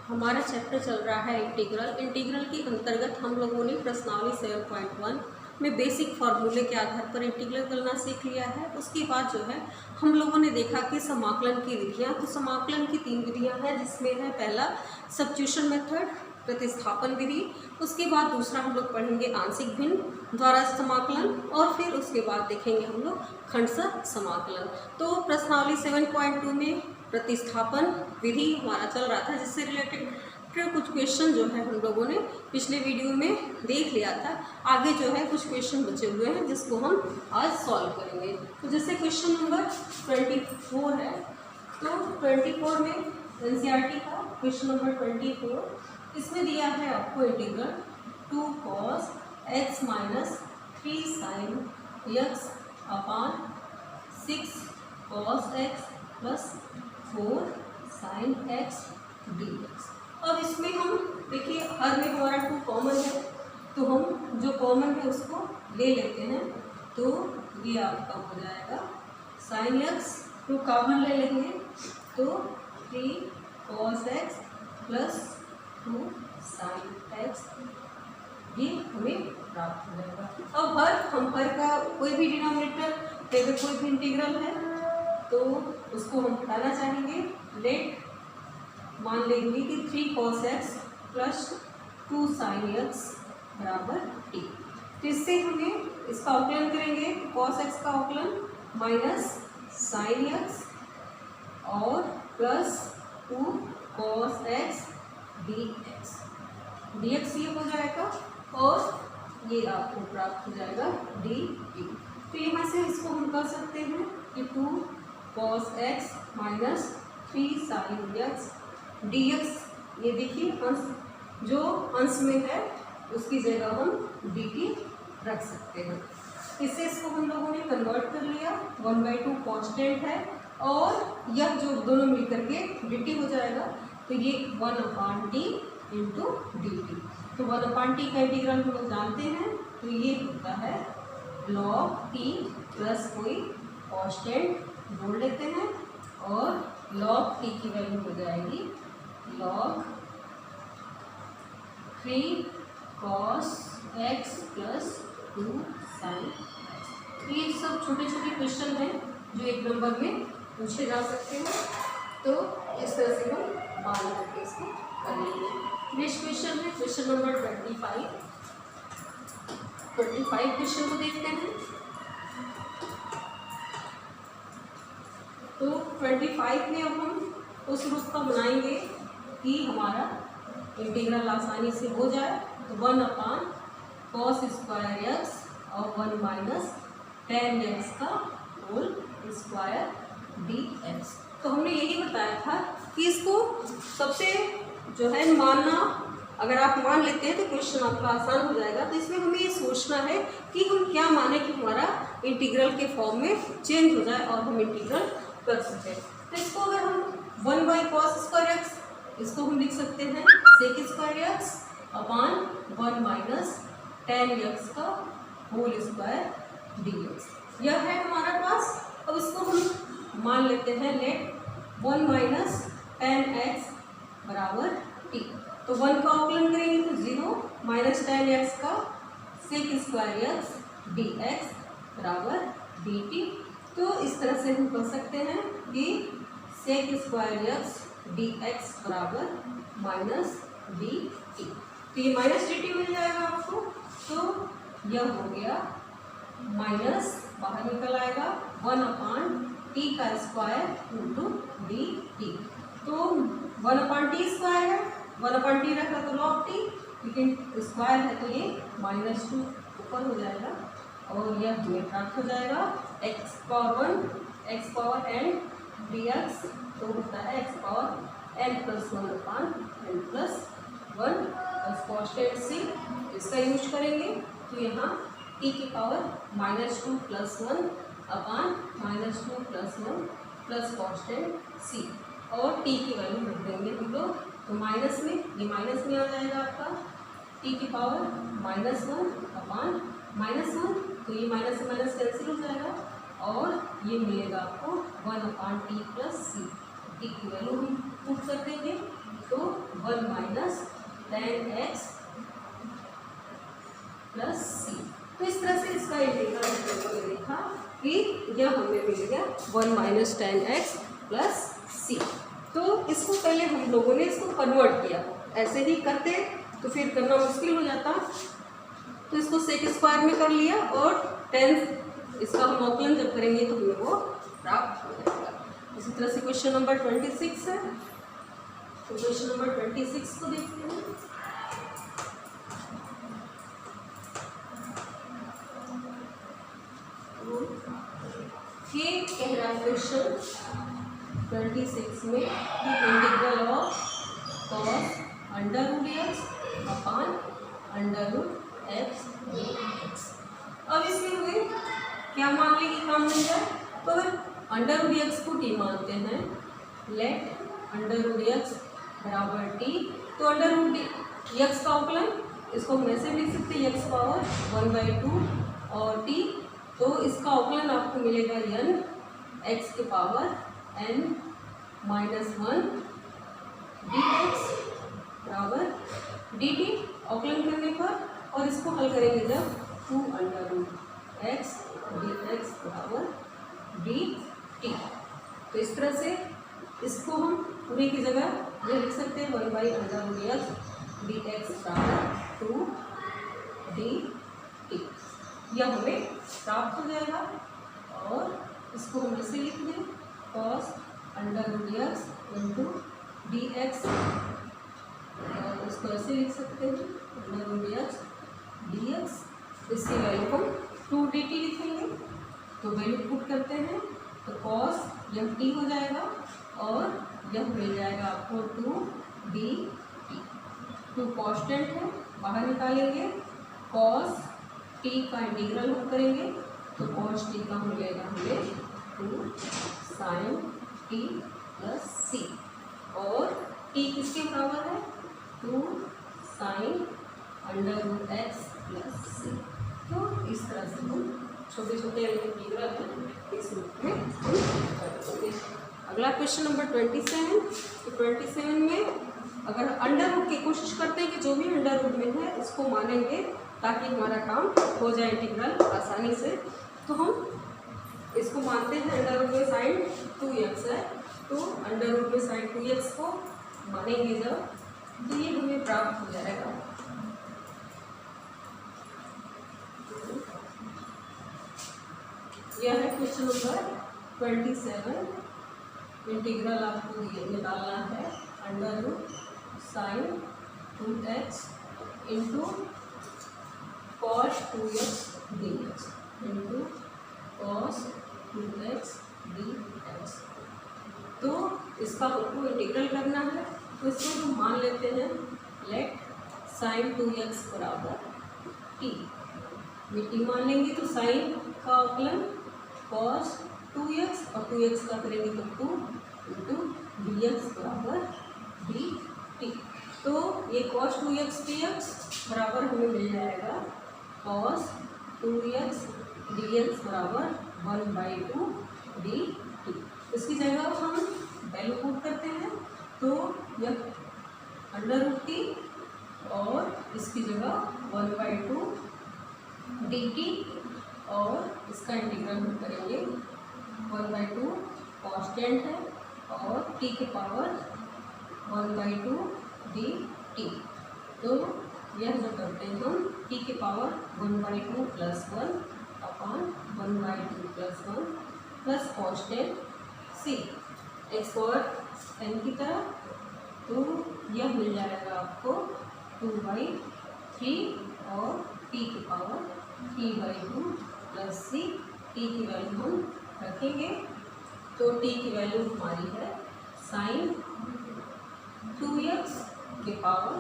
हमारा चैप्टर चल रहा है इंटीग्रल। इंटीग्रल के अंतर्गत हम लोगों ने प्रश्नावली 7.1 में बेसिक फार्मूले के आधार पर इंटीग्रल करना सीख लिया है। उसके बाद जो है हम लोगों ने देखा कि समाकलन की विधियाँ, तो समाकलन की 3 विधियाँ हैं, जिसमें है पहला सब्स्टिट्यूशन मेथड, प्रतिस्थापन विधि। उसके बाद दूसरा हम लोग पढ़ेंगे आंशिक भिन्न द्वारा समाकलन, और फिर उसके बाद देखेंगे हम लोग खंडशः समाकलन। तो प्रश्नावली 7.2 में प्रतिस्थापन विधि हमारा चल रहा था, जिससे रिलेटेड कुछ क्वेश्चन जो है हम लोगों ने पिछले वीडियो में देख लिया था। आगे जो है कुछ क्वेश्चन बचे हुए हैं जिसको हम आज सॉल्व करेंगे। तो जैसे क्वेश्चन नंबर 24 है, तो 24 में एनसीईआरटी का क्वेश्चन नंबर 24, इसमें दिया है आपको integral 2 cos x minus 3 sin x अपान 6 cos x plus 4 sin x dx। अब इसमें हम देखिए हर में हमारा 2 कॉमन है, तो हम जो कॉमन है उसको ले लेते हैं। तो ये आपका हो जाएगा sin x, 2 कॉमन ले लेंगे तो 3 cos x plus 2 sin x, ये हमें प्राप्त हो जाएगा। अब हम हर का कोई भी डिनोमिनेटर अगर कोई भी इंटीग्रल है तो उसको हम हटाना चाहेंगे। लेट मान लेंगे कि 3 cos x plus 2 sin x बराबर t। तो इससे हमें इसका अवकलन करेंगे, cos x का अवकलन माइनस sin x और plus 2 cos x dx। dx ये हो जाएगा और ये आपको प्राप्त हो जाएगा dt। तो यहाँ से इसको हम कर सकते हैं कि 2 cos x minus 3 sin x dx। ये देखिए अंश, जो अंश में है उसकी जगह हम dt रख सकते हैं। इससे इसको हम लोगों ने कन्वर्ट कर लिया, 1/2 कांस्टेंट है और यह जो दोनों मिलकर के dt हो जाएगा, तो ये 1/t इंटू dt। तो 1/t का इंटीग्रल हम लोग जानते हैं, तो ये होता है log t प्लस कोई कांस्टेंट जोड़ लेते हैं और log t की वैल्यू हो जाएगी log 3 cos x plus 2 sin x। ये सब छोटे छोटे क्वेश्चन हैं जो 1 नंबर में पूछे जा सकते हैं, तो इस तरह से हम मान करके इसको कर लेंगे। नेक्स्ट क्वेश्चन है क्वेश्चन नंबर 25 क्वेश्चन को देखते हैं। तो 25 में अब हम उस रूप का बनाएंगे कि हमारा इंटीग्रल आसानी से हो जाए। तो 1/cos स्क्वायर x और 1 माइनस tan x का होल स्क्वायर dx। तो हमने यही बताया था कि इसको सबसे जो है मानना, अगर आप मान लेते हैं तो क्वेश्चन आपका आसान हो जाएगा। तो इसमें हमें ये सोचना है कि हम क्या माने कि हमारा इंटीग्रल के फॉर्म में चेंज हो जाए और हम इंटीग्रल कर सकें। तो इसको अगर हम 1/cos स्क्वायर x, इसको हम लिख सकते हैं sec स्क्वायर x अपान 1 माइनस tan x का होल स्क्वायर dx। यह है हमारा पास। अब इसको हम मान लेते हैं लेट 1 माइनस tan x बराबर t। तो 1 का अवकलन करेंगे तो 0 माइनस tan x का sec स्क्वायर x dx बराबर dt। तो इस तरह से हम कर सकते हैं कि sec स्क्वायर x dx बराबर माइनस dt। तो ये माइनस dt मिल जाएगा आपको। तो यह हो गया माइनस, बाहर निकल आएगा 1/t का स्क्वायर इंटू dt। तो 1/t स्क्वायर है, 1/t रखा तो log t, लेकिन स्क्वायर है तो ये -2 ऊपर हो जाएगा और यह हमें प्राप्त हो जाएगा x power 1 x power n dx। तो होता है x power n plus 1/n plus 1 constant c, इसका यूज करेंगे। तो यहाँ t की पावर -2 प्लस 1 अपान -2 प्लस 1 प्लस कांस्टेंट c और t की वैल्यू रख देंगे हम लोग। तो माइनस में ये माइनस में आ जाएगा आपका t की पावर -1 अपान -1, तो ये माइनस से माइनस कैंसिल हो जाएगा और ये मिलेगा आपको 1/t प्लस c। t की वैल्यू हम पुट कर देंगे तो 1 minus ten x plus c. तो इस तरह से इसका इंटीग्रल हम लोगों ने देखा कि यह हमें मिल गया 1 minus ten x plus c. तो इसको पहले हम लोगों ने इसको कन्वर्ट किया, ऐसे ही करते तो फिर करना मुश्किल हो जाता, तो इसको सेक स्क्वायर में कर लिया और 10 इसका हम अवकलन जब करेंगे तो हमें वो प्राप्त हो जाएगा। इसी तरह से क्वेश्चन नंबर 26 है, तो क्वेश्चन नंबर 26 को देखते हैं। ये कह रहा है क्वेश्चन 26 में कि integral of cos under root x upon under root x dx। अब इसमें हमें क्या मान लें कि काम मिल जाए, तो अगर अंडर रूट एक्स को टी मानते हैं, लेट अंडर रूट एक्स बराबर टी, तो अंडर रूट एक्स का अवकलन इसको हम ऐसे लिख सकते हैं एक्स पावर 1/2 और टी, तो इसका अवकलन आपको मिलेगा n एक्स के पावर n माइनस 1 dx बराबर dt अवकलन करने पर, और इसको हल करेंगे जब 2 अंडर रूट एक्स dx बराबर dt। तो इस तरह से इसको हम पूरे की जगह ये लिख सकते हैं 1 by under root x dx बराबर 2 dt, यह हमें प्राप्त हो जाएगा। और इसको हम ऐसे लिख दें cos under root x into d x, और इसको ऐसे लिख सकते हैं under root x d x, इसकी वैल्यू हम 2 dt लिखेंगे, तो वैल्यू पुट करते हैं तो cos यह t हो जाएगा और यह मिल जाएगा आपको 2 dt। 2 कांस्टेंट है, बाहर निकालेंगे, cos t का इंटीग्रल हम करेंगे तो cos t का मिलेगा हमें 2 sin t प्लस सी, और t किसके बराबर है 2 sin under root x plus c. तो इस तरह से हम छोटे छोटे इंटीग्रल हैं इस रूप में हम कर देंगे। अगला क्वेश्चन नंबर 27, तो 27 में अगर अंडर रूट की कोशिश करते हैं कि जो भी अंडर रूट में है उसको मानेंगे ताकि हमारा काम हो जाए इंटीग्रल आसानी से, तो हम इसको मानते हैं अंडर रूट में साइन 2x है, तो अंडर रूट में साइन 2x को मानेंगे जब, तो ये हमें प्राप्त हो जाएगा। यह है क्वेश्चन नंबर 27। इंटीग्रल आपको निकालना है under root sine 2x into cos 2x dx into cos 2x dx। तो इसका हमको इंटीग्रल करना है, तो इसको हम मान लेते हैं लेट साइन 2x बराबर t, टी मान लेंगे तो साइन का अवकलन cos 2x और 2x का करेंगे तो 2 इंटू dx बराबर dt। तो ये cos 2x dx बराबर हमें मिल जाएगा cos 2x dx बराबर 1/2 dt। इसकी जगह हम वैल्यू पुट करते हैं, तो यह अंडर रूट टी और इसकी जगह 1/2 dt, और इसका इंटीग्रल हम करेंगे 1/2 कांस्टेंट है और t के पावर 1/2 dt। तो यह जो करते हैं हम t के power 1/2 plus 1 upon 1/2 plus 1 plus constant c x power n की तरह, तो यह मिल जाएगा आपको 2/3 और t की पावर 3/2 प्लस c। t की वैल्यू हम रखेंगे, तो t की वैल्यू हमारी है साइन 2x के पावर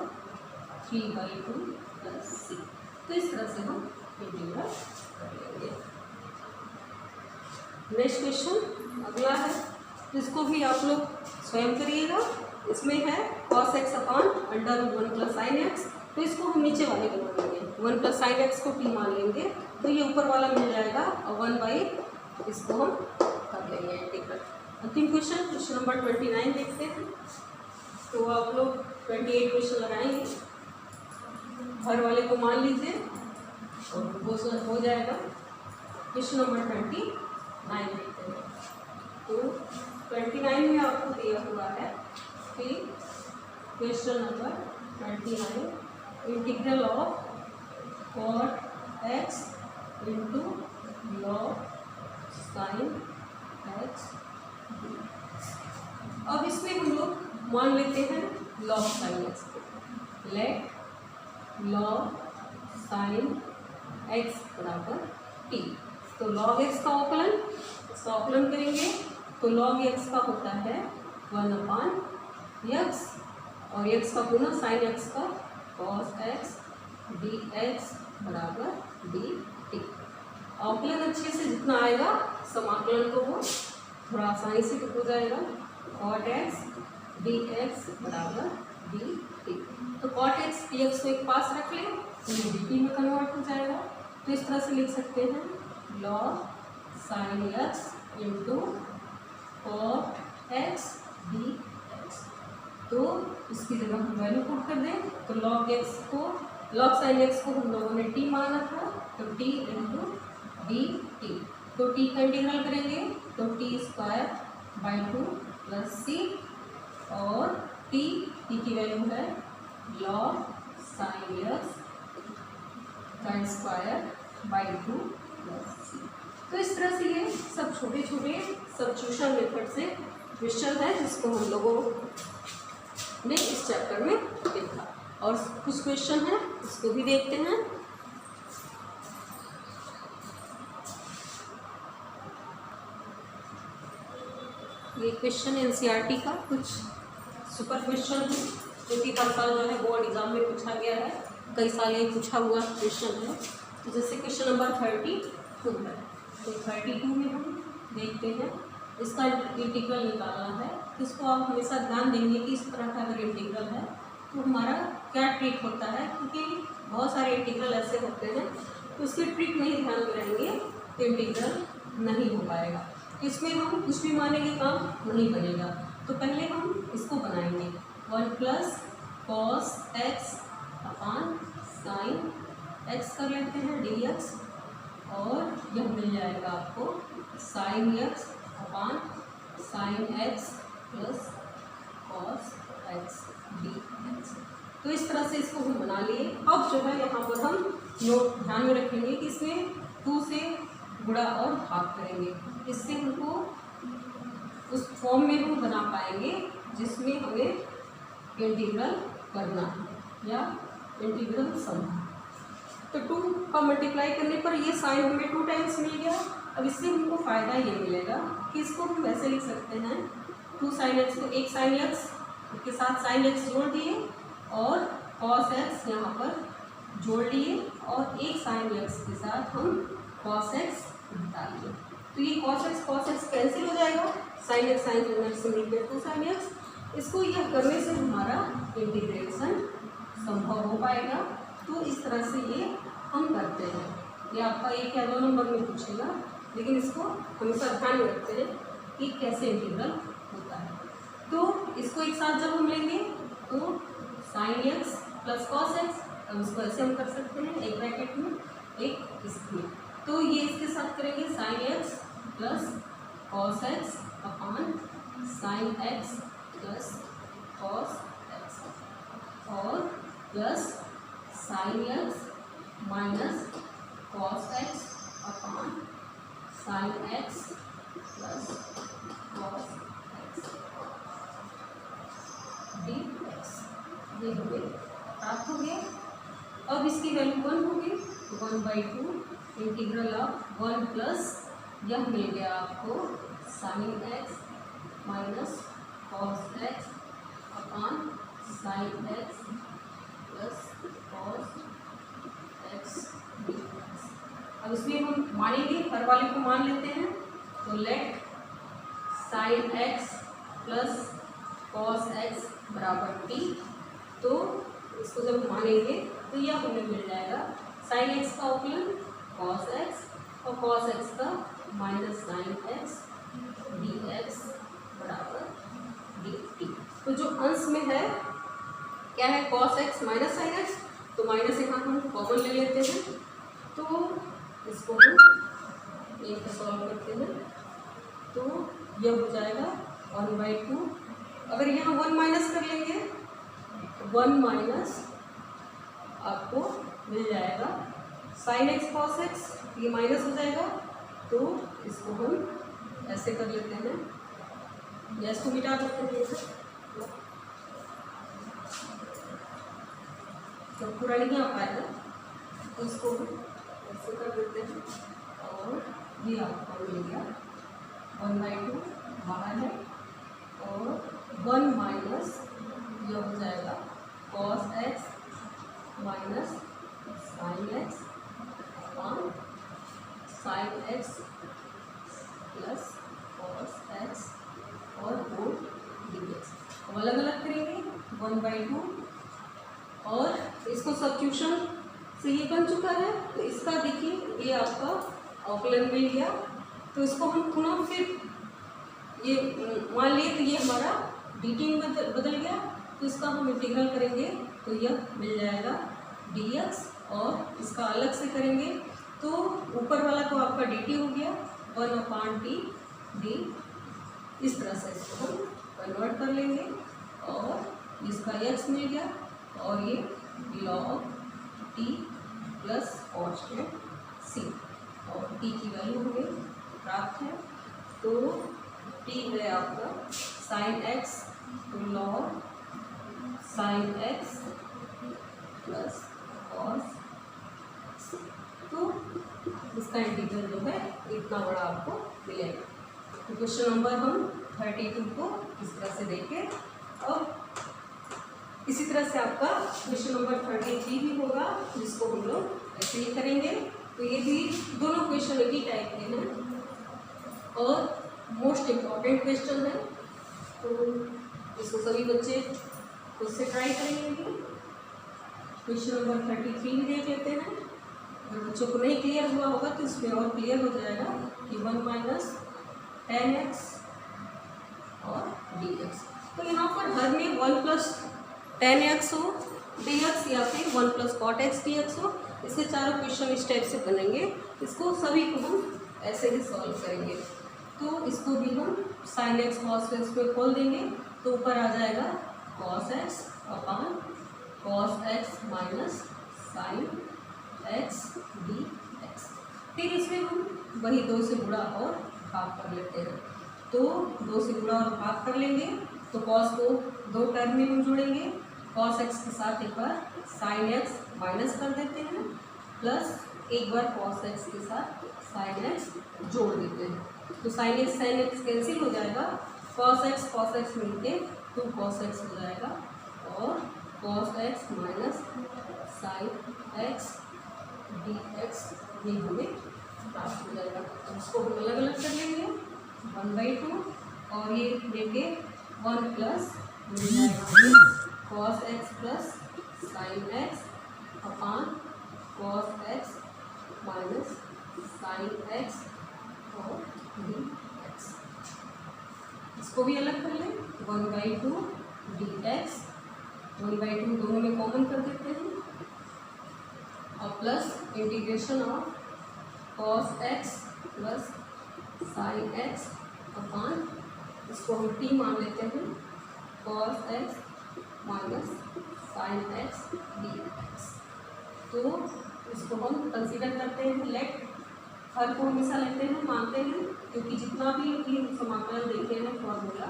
3/2 प्लस c। तो इस तरह से हम इंटीग्रल कर लेंगे। नेक्स्ट क्वेश्चन अगला है, इसको भी आप लोग स्वयं करिएगा। इसमें है cos x upon under root 1 plus sine x, तो इसको हम नीचे वाले को मान लेंगे 1 प्लस साइन एक्स को t मान लेंगे, तो ये ऊपर वाला मिल जाएगा और 1/, इसको हम कर लेंगे इंटीग्रल। अंतिम क्वेश्चन, क्वेश्चन नंबर 29 देखते हैं। तो आप लोग 28 क्वेश्चन लगाएंगे, हर वाले को मान लीजिए और क्वेश्चन हो जाएगा। क्वेश्चन नंबर 29 देखते हैं। तो 29 में आपको दिया हुआ है कि question number 29 integral of cot x into log sin x। अब इसमें हम लोग मान लेते हैं log sin x को। लेट log sin x बराबर t। तो log x का अवकलन, इसका अवकलन करेंगे तो log x का होता है 1/x और x का गुना sin x का cos x dx बराबर dt। अवकलन अच्छे से जितना आएगा समाकलन को वो थोड़ा आसानी से हो जाएगा। cot x dx बराबर dt। तो cot x dx को एक पास रख लें तो ये dt में कन्वर्ट हो जाएगा। तो इस तरह से लिख सकते हैं log sin x into cot x dx। तो इसकी जगह हम वैल्यू पुट कर दें तो log sin x को हम लोगों ने t माना था तो t इंटू dt। तो t का इंटीग्रल करेंगे तो t²/2 प्लस c और t की वैल्यू है log sin x का स्क्वायर/2 प्लस c। तो इस तरह से ये सब छोटे छोटे सब्स्टिट्यूशन मेथड से क्वेश्चन है जिसको हम लोगों ने इस चैप्टर में देखा। और कुछ क्वेश्चन है इसको भी देखते हैं। ये क्वेश्चन एनसीईआरटी का कुछ सुपर क्वेश्चन है जो कि हर साल जो है बोर्ड एग्जाम में पूछा गया है, कई साल ये पूछा हुआ क्वेश्चन है। तो जैसे क्वेश्चन नंबर 32 है तो 32 में हम देखते हैं इसका इंटीग्रल निकालना है। तो इसको आप हमेशा ध्यान देंगे कि इस तरह का अगर इंटीग्रल है तो हमारा क्या ट्रिक होता है, क्योंकि बहुत सारे इंटीग्रल ऐसे होते हैं तो उसके ट्रिक नहीं ध्यान में रहेंगे तो इंटीग्रल नहीं हो पाएगा। इसमें हम कुछ भी मानेंगे काम नहीं बनेगा। तो पहले हम इसको बनाएंगे 1 + cos x अपान sin x कर लेते हैं dx और यह मिल जाएगा आपको sin x अपान sin x plus cos x dx। तो इस तरह से इसको हम बना लिए। अब जो है यहाँ पर हम नोट ध्यान में रखेंगे कि इसमें 2 से गुणा और भाग करेंगे, इससे हमको उस फॉर्म में हम बना पाएंगे जिसमें हमें इंटीग्रल करना है या इंटीग्रल सम। तो 2 का मल्टीप्लाई करने पर ये साइन हमें 2 टाइम्स मिल गया। अब इससे हमको फ़ायदा ये मिलेगा कि इसको हम वैसे लिख सकते हैं 2 sin x को एक sin x के साथ sin x जोड़ दिए और cos x यहाँ पर जोड़ लिए और एक sin x के साथ हम cos x डाल दिए। तो ये cos x कैंसिल हो जाएगा, sin x से मिलकर 2 sin x। इसको यह करने से हमारा इंटीग्रेशन संभव हो पाएगा। तो इस तरह से ये हम करते हैं। ये आपका 1 या 2 नंबर में पूछेगा, लेकिन इसको हमेशा ध्यान में रखते हैं कि कैसे इंटीग्रल होता है। तो इसको एक साथ जब हम लेंगे तो sin x plus cos x, अब इसको ऐसे हम कर सकते हैं एक ब्रैकेट में एक इसमें। तो ये इसके साथ करेंगे sin x plus cos x अपान sin x plus cos x और plus sin x minus cos x अपान sin x plus cos x dx। ये हमें प्राप्त हो गया। अब इसकी वैल्यू 1 होगी, 1/2 इंटीग्रल ऑफ 1 प्लस यह मिल गया आपको sin x minus cos x अपान sin x plus cos x dx। अब इसमें हम मानेंगे, हर वाले को मान लेते हैं। तो let sin x plus cos x बराबर t। तो इसको जब मानेंगे तो यह हमें मिल जाएगा sin x का अवकलन cos x और cos x का माइनस sin x dx बराबर dt। तो जो अंश में है क्या है, cos x minus sign x, तो माइनस यहाँ हम कॉमन ले लेते हैं, तो इसको हम एक सॉल्व करते हैं, तो यह हो जाएगा 1/2। अगर यहाँ 1 माइनस कर लेंगे, 1 माइनस आपको मिल जाएगा साइन एक्स कॉस एक्स, ये माइनस हो जाएगा, तो इसको हम ऐसे कर लेते हैं, या इसको मिटा देते हैं, तो पूरा नहीं आ पाएगा, तो इसको ऐसे कर देते हैं, और ये आपको मिल गया 1/2 बाहर है, और 1 माइनस यह हो जाएगा cos x minus sine x upon sine x plus cos x और वो डी एक्स। अब अलग अलग करेंगे 1/2, और इसको सब्स्टिट्यूशन से ये बन चुका है, तो इसका देखिए ये आपका अवकलन मिल गया, तो इसको हम थोड़ा फिर ये मान लिए तो ये हमारा dt में बदल गया, तो इसका हम इंटीग्रल करेंगे तो यह मिल जाएगा dx, और इसका अलग से करेंगे तो ऊपर वाला तो आपका dt हो गया 1/t d, इस तरह से इसको हम कन्वर्ट कर लेंगे, और इसका x मिल गया, और ये log t plus constant c, और t की वैल्यू हमें प्राप्त है, तो t है आपका साइन एक्स, तो log sine x plus cos, तो इसका इंटीग्रल जो है इतना बड़ा आपको मिलेगा। तो क्वेश्चन नंबर हम 32 को इस तरह से देखें, और इसी तरह से आपका क्वेश्चन नंबर 33 भी होगा, जिसको हम लोग ऐसे ही करेंगे। तो ये भी दोनों क्वेश्चन एक ही टाइप के हैं, और मोस्ट इम्पॉर्टेंट क्वेश्चन है, तो इसको सभी बच्चे खुद से ट्राई करेंगे। क्वेश्चन नंबर 33 भी देख लेते हैं, अगर बच्चों को नहीं क्लियर हुआ होगा तो इसमें और क्लियर हो जाएगा कि 1 माइनस tan x और dx, तो यहाँ पर हर में 1 प्लस tan x हो dx, या फिर 1 प्लस cot x dx हो, इससे चारों क्वेश्चन इस टाइप से बनेंगे। इसको सभी को हम ऐसे ही सॉल्व करेंगे, तो इसको भी हम साइन एक्स कॉस एक्स पे खोल देंगे, तो ऊपर आ जाएगा cos x upon cos x minus sine x d x. फिर इसमें हम वही 2 से गुणा और भाग कर लेते हैं, तो 2 से गुणा और भाग कर लेंगे, तो कॉस को 2 टर्म में हम जोड़ेंगे, कॉस एक्स के साथ एक बार साइन एक्स माइनस कर देते हैं, प्लस एक बार कॉस एक्स के साथ साइन एक्स जोड़ देते हैं, तो साइन एक्स कैंसिल हो जाएगा, कॉस एक्स मिलके 2 cos x हो जाएगा, और cos x minus sine x d x ये हमें प्राप्त हो जाएगा। तो इसको हम अलग अलग कर लेंगे 1/2, और ये लेके 1 प्लस मिल जाएगा cos x plus sine x upon cos x minus sine x और डी एक्स। इसको भी अलग कर लें 1/2 डी एक्स, 1/2 दोनों में कॉमन कर देते हैं, और plus integration of cos x plus sine x upon, इसको हम t मान लेते हैं, cos x minus sine x d x. तो इसको हम कंसीडर करते हैं लेट, हर को हमेशा लेते हैं, मानते हैं, क्योंकि जितना भी समाकलन देखे हैं फॉर्मूला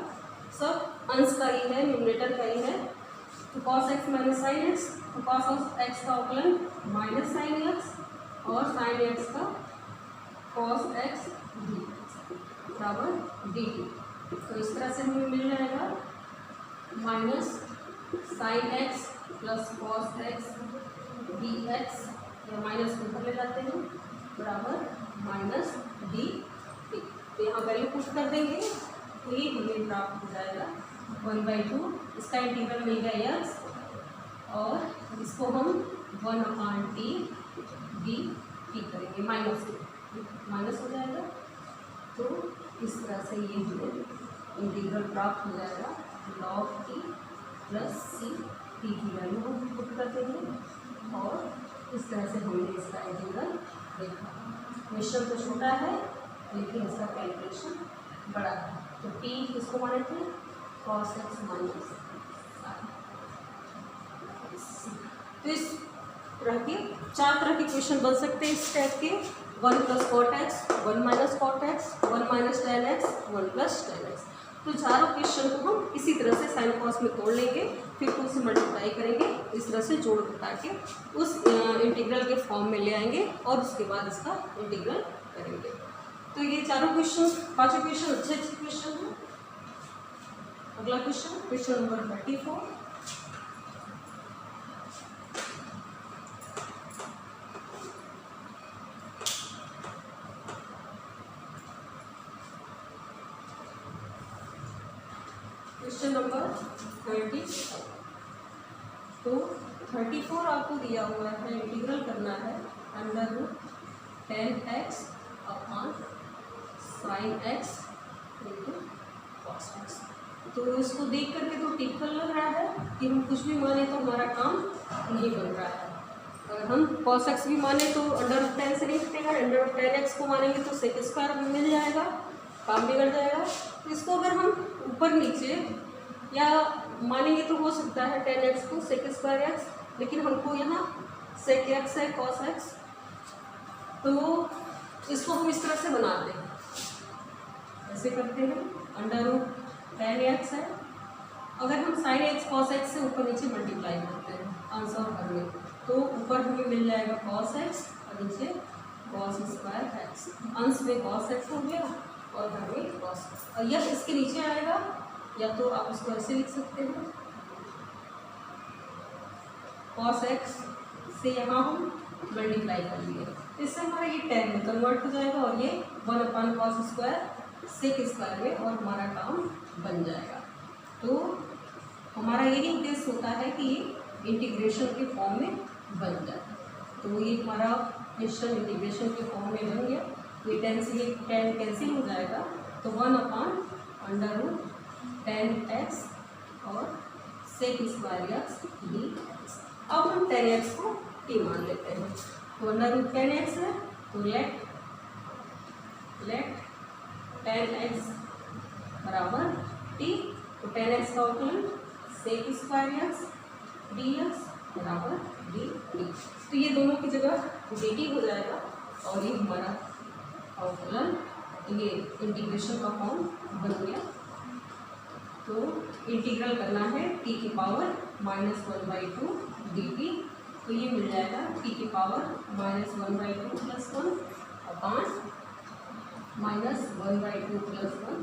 सब अंश का ही है, न्यूमरेटर का ही है। तो cos x minus sign x, तो cos x का अवकलन माइनस साइन एक्स, और साइन एक्स का cos x डी बराबर डी टी। तो इस तरह से हमें मिल जाएगा minus sine x plus cos x D x, या माइनस को ऊपर ले जाते हैं, बराबर माइनस डी टी। तो यहाँ वैल्यू पुट कर देंगे, तो ये हमें प्राप्त हो जाएगा 1/2, इसका इंटीग्रल मिल गया x, और इसको हम 1/t डी टी करेंगे, माइनस हो जाएगा, तो इस तरह से ये हमें इंटीग्रल प्राप्त हो जाएगा log t plus c t की वैल्यू हम पुट करते हैं और इस तरह से हमने इसका इंटीग्रल देखा। मिश्रण तो छोटा है लेकिन इसका कैलकुलेशन बड़ा है। तो टी किसको माने थे, cos x माइनस। तो इस तरह के 4 तरह के क्वेश्चन बन सकते हैं इस टाइप के, 1 + cot x, 1 - cot x, 1 - tan x, 1 + tan x। तो चारों क्वेश्चन को हम इसी तरह से साइन कॉस में तोड़ लेंगे, फिर उसे मल्टीप्लाई करेंगे, इस तरह से जोड़ घटा के उस इंटीग्रल के फॉर्म में ले आएंगे और उसके बाद इसका इंटीग्रल करेंगे। तो ये चारों क्वेश्चन, 5 क्वेश्चन अच्छे क्वेश्चन हैं। अगला क्वेश्चन नंबर 34। Question number 30। तो 34 आपको दिया हुआ है, इंटीग्रल करना है √10x upon sin x into cos x। तो इसको देख करके तो टिपिकल लग रहा है कि हम कुछ भी माने तो हमारा काम नहीं बन रहा है। अगर हम cos x भी माने तो √10 से नहीं हटेगा, √10x को मानेंगे तो sec स्क्वायर मिल जाएगा, काम बिगड़ जाएगा। तो इसको अगर हम ऊपर नीचे या मानेंगे तो हो सकता है 10x को sec स्क्वायर x, लेकिन हमको यहाँ sec x है cos x, तो इसको हम इस तरह से बनाते हैं, ऐसे करते हैं √10x है। अगर हम sin x cos x से ऊपर नीचे मल्टीप्लाई करते हैं आंसर भर में, तो ऊपर हमें मिल जाएगा cos x और नीचे cos स्क्वायर x। अंश में cos x हो गया और घर में cos, और यह इसके नीचे आएगा, या तो आप इसको ऐसे लिख सकते हैं cos x से यहाँ हम मल्टीप्लाई कर लिए, इससे हमारा ये 10 में कन्वर्ट हो जाएगा और ये 1/cos स्क्वायर sec स्क्वायर में, और हमारा काम बन जाएगा। तो हमारा यही उद्देश्य होता है कि ये इंटीग्रेशन के फॉर्म में बन जाए। तो ये हमारा क्वेश्चन इंटीग्रेशन के फॉर्म में बन गया। ये 10 से ये 10 कैंसिल हो जाएगा, तो 1/√10x और sec स्क्वायर x dx। अब हम 10x को t मान लेते हैं, तो √10x है, तो लेट 10x बराबर t, तो 10x का अवकलन sec स्क्वायर x dx बराबर dt। तो ये दोनों की जगह dt हो जाएगा और ये हमारा अवकलन, ये इंटीग्रेशन का फॉर्म बन गया। तो इंटीग्रल करना है t की पावर -1/2 dt, तो ये मिल जाएगा t की power -1/2 + 1 upon -1/2 + 1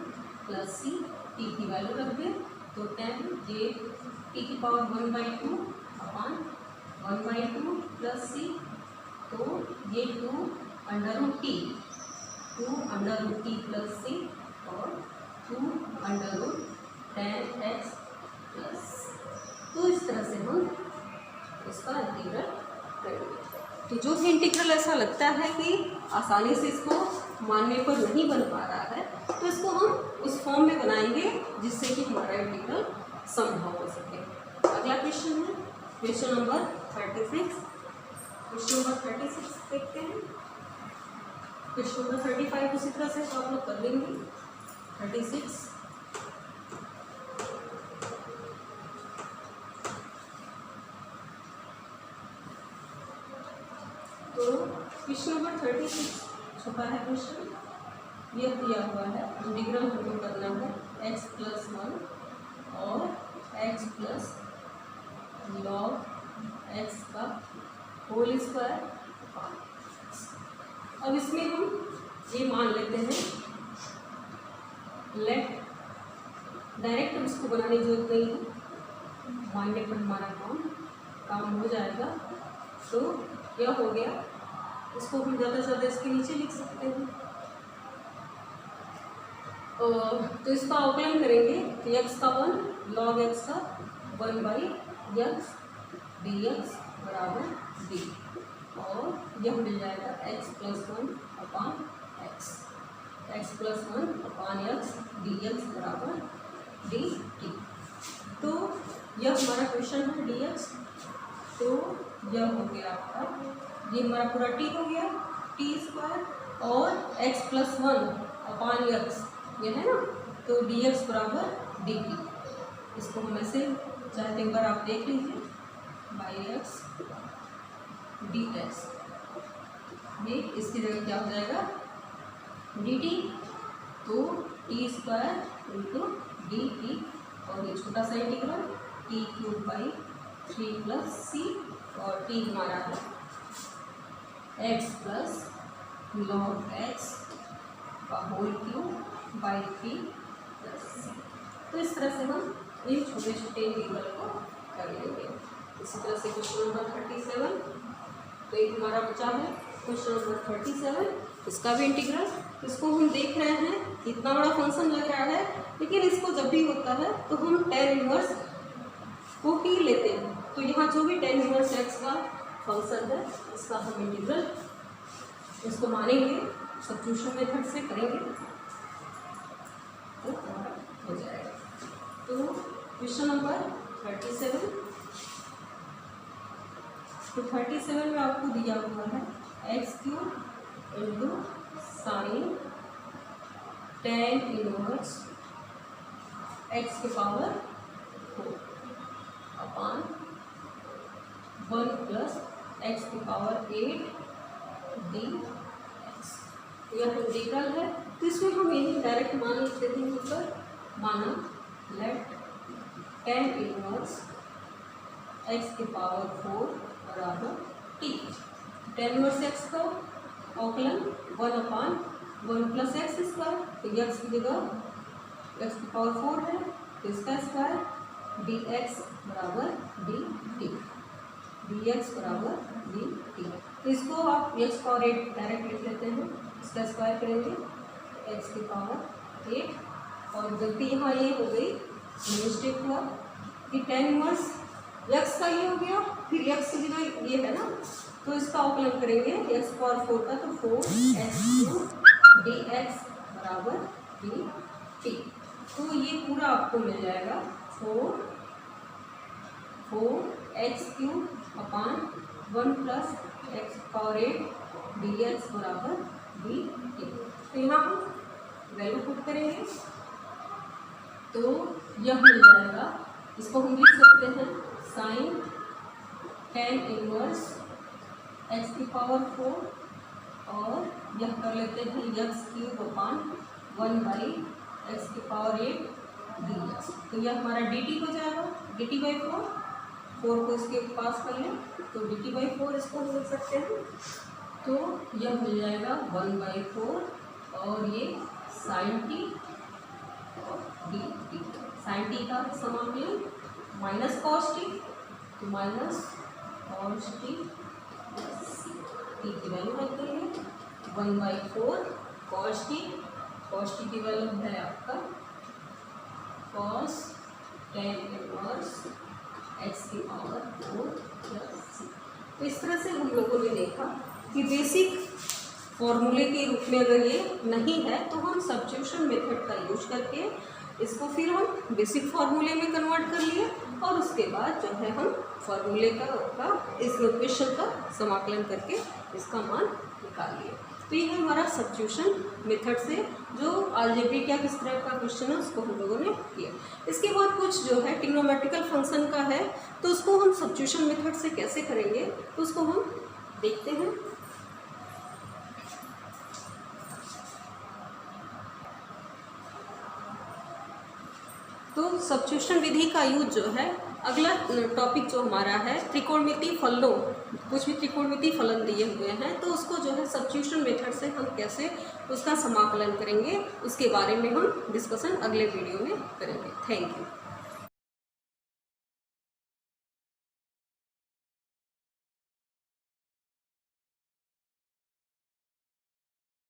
plus c, t की वैल्यू रख दें तो 10, ये t की पावर 1/2 अपॉन 1/2 प्लस c, तो ये 2√t प्लस c और 2√10x प्लस। तो इस तरह से हम इसका इंटीग्रल करेंगे। तो जो भी इंटीग्रल ऐसा लगता है कि आसानी से इसको मानने पर नहीं बन पा रहा है, तो इसको हम उस फॉर्म में बनाएंगे जिससे कि हमारा इंटीग्रल संभव हो सके। अगला क्वेश्चन है क्वेश्चन नंबर 36। क्वेश्चन नंबर 36 देखते हैं। क्वेश्चन नंबर 35 उसी तरह से तो आप लोग कर लेंगे। 36 तो क्वेश्चन नंबर 36 छुपा है क्वेश्चन, यह दिया हुआ है इंटीग्रल हमको करना है x + 1 और x प्लस log x का होल स्क्वायर। अब इसमें हम ये मान लेते हैं, लेट, डायरेक्ट उसको बनाने की जरूरत नहीं है, मानने पर हमारा काम हो जाएगा। तो यह हो गया, इसको हम ज़्यादा से ज़्यादा इसके नीचे लिख सकते हैं। तो इसका अवकलन करेंगे तो x का 1 log x का 1/x dx बराबर d, और यह मिल जाएगा x + 1 upon x, x + 1 upon x dx बराबर dt। तो यह हमारा क्वेश्चन है dx। तो यह हो गया आपका, ये हमारा पूरा t हो गया, t² और x+1/x ये है ना, तो dx बराबर dt। इसको हम ऐसे चाहते एक बार आप देख लीजिए, x dx, ये इसकी जगह क्या हो जाएगा dt, तो t² × dt, और ये छोटा सा इंटीग्रल t³ / 3 c, और t हमारा है x + log x का होल क्यूब बाई 3 + c। तो इस तरह से हम इन छोटे छोटे इंटीग्रल को कर लेंगे। इसी तरह से क्वेश्चन नंबर 37, तो एक हमारा बचा है क्वेश्चन नंबर 37, इसका भी इंटीग्रल। इसको हम देख रहे हैं इतना बड़ा फंक्शन लग रहा है, लेकिन इसको जब भी होता है तो हम tan इनवर्स को ही लेते हैं। तो यहाँ जो भी tan इनवर्स x का फंक्शन है, इसका हम इंटीग्रल इसको मानेंगे, सब्स्टिट्यूशन मेथड से करेंगे तो हो जाएगा। तो क्वेश्चन नंबर 37, तो 37 में आपको दिया हुआ है x³ × sin tan inverse x⁴ अपान 1 + x⁸ dx। यह इंटीग्रल है, तो इसमें हम यही डायरेक्ट मान लिख देते हैं। ऊपर माना लेट tan इनवर्स x⁴ बराबर t। tan इनवर्स x का अवकलन 1/1 + x², तो x की जगह x⁴ है, तो इसका स्क्वायर dx बराबर dt, dx बराबर dt। तो इसको आप x⁴ डायरेक्ट लिख लेते हैं, इसका स्क्वायर करेंगे x⁴, और गलती यहाँ ये हो गई, मिस्टेक हुआ कि tan इनवर्स x का ये हो गया, फिर x की जगह ये है ना, तो इसका अवकलन करेंगे x⁴ का, तो 4x³ dx बराबर dt। तो ये पूरा आपको मिल जाएगा 4x³ अपान 1 + x⁴ dx बराबर dt। तो यहाँ हम वैल्यू पुट करेंगे, तो यह मिल जाएगा, इसको हम लिख सकते हैं sin tan इनवर्स x⁴, और यह कर लेते हैं x³ अपान 1/x⁴ dx। तो यह हमारा dt हो जाएगा, dt/4, 4 को इसके पास कर लें, तो dt/4 इसको हम लिख सकते हैं। तो यह मिल जाएगा 1/4, और ये sin t और dt। sin t का समाकलन माइनस cos t, तो माइनस cos t t की वैल्यू रख देंगे 1/4 cos t की वैल्यू है आपका cos tan inverse x⁴ + c। तो इस तरह से हम लोगों ने देखा कि बेसिक फॉर्मूले के रूप में अगर ये नहीं है, तो हम सब्स्टिट्यूशन मेथड का यूज करके इसको फिर हम बेसिक फार्मूले में कन्वर्ट कर लिए, और उसके बाद जो है हम फार्मूले का इस इक्वेशन का समाकलन करके इसका मान निकाल लिए। तो ये है हमारा सब्स्टिट्यूशन मेथड से जो अलजेब्रिक या किस तरह का क्वेश्चन है उसको हम लोगों ने किया। इसके बाद कुछ जो है ट्रिग्नोमेट्रिकल फंक्शन का है, तो उसको हम सब्स्टिट्यूशन मेथड से कैसे करेंगे, तो उसको हम देखते हैं। तो सब्स्टिट्यूशन विधि का यूज जो है, अगला टॉपिक जो हमारा है त्रिकोणमितीय फलनों, कुछ भी त्रिकोणमितीय फलन दिए हुए हैं, तो उसको जो है सब्स्टिट्यूशन मेथड से हम कैसे उसका समाकलन करेंगे, उसके बारे में हम डिस्कशन अगले वीडियो में करेंगे। Thank you.